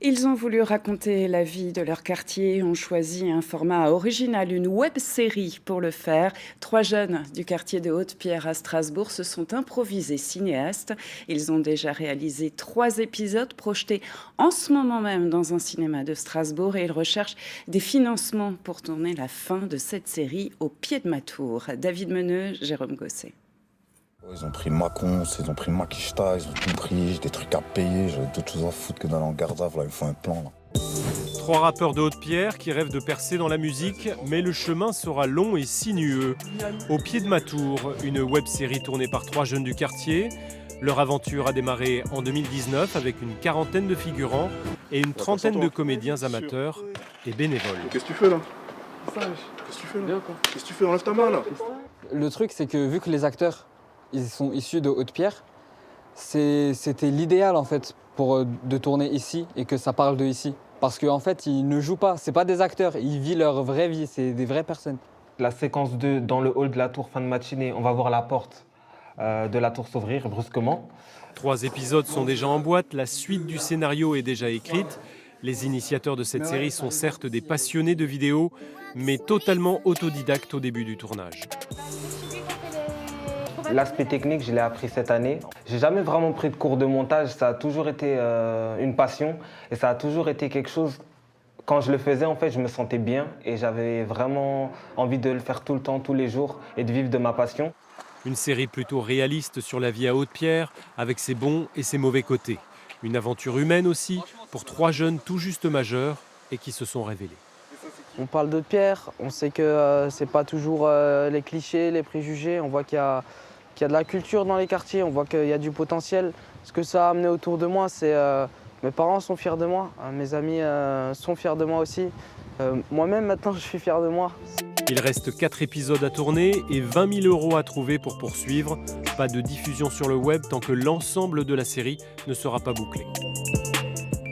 Ils ont voulu raconter la vie de leur quartier et ont choisi un format original, une web-série pour le faire. 3 jeunes du quartier de Haute-Pierre à Strasbourg se sont improvisés cinéastes. Ils ont déjà réalisé 3 épisodes projetés en ce moment même dans un cinéma de Strasbourg et ils recherchent des financements pour tourner la fin de cette série au pied de ma tour. David Meneux, Jérôme Gosset. Ils ont pris Macon, ils ont pris Makishta, ils ont tout pris, j'ai des trucs à payer, j'avais d'autres choses à foutre que d'aller en garde à vue, là, il me faut un plan là. 3 rappeurs de Haute-Pierre qui rêvent de percer dans la musique, mais le chemin sera long et sinueux. Au pied de ma tour, une web-série tournée par 3 jeunes du quartier. Leur aventure a démarré en 2019 avec une quarantaine de figurants et une trentaine de comédiens amateurs et bénévoles. Qu'est-ce que tu fais là? Qu'est-ce que tu fais là? Qu'est-ce que tu fais? Enlève ta main là. Le truc, c'est que vu que les acteurs ils sont issus de Haute-Pierre, c'était l'idéal en fait de tourner ici et que ça parle de ici. Parce qu'en fait, ils ne jouent pas, c'est pas des acteurs, ils vivent leur vraie vie, c'est des vraies personnes. La séquence 2, dans le hall de la tour, fin de matinée, on va voir la porte de la tour s'ouvrir brusquement. 3 épisodes sont déjà en boîte, la suite du scénario est déjà écrite. Les initiateurs de cette série sont certes des passionnés de vidéos, mais totalement autodidactes au début du tournage. L'aspect technique, je l'ai appris cette année. J'ai jamais vraiment pris de cours de montage, ça a toujours été une passion et ça a toujours été quelque chose. Quand je le faisais, en fait, je me sentais bien et j'avais vraiment envie de le faire tout le temps, tous les jours et de vivre de ma passion. Une série plutôt réaliste sur la vie à Haute-Pierre, avec ses bons et ses mauvais côtés. Une aventure humaine aussi, pour 3 jeunes tout juste majeurs et qui se sont révélés. On parle d'Haute-Pierre, on sait que c'est pas toujours les clichés, les préjugés. On voit qu'il y a de la culture dans les quartiers, on voit qu'il y a du potentiel. Ce que ça a amené autour de moi, c'est mes parents sont fiers de moi, mes amis sont fiers de moi aussi. Moi-même, maintenant, je suis fier de moi. Il reste 4 épisodes à tourner et 20 000 € à trouver pour poursuivre. Pas de diffusion sur le web tant que l'ensemble de la série ne sera pas bouclé.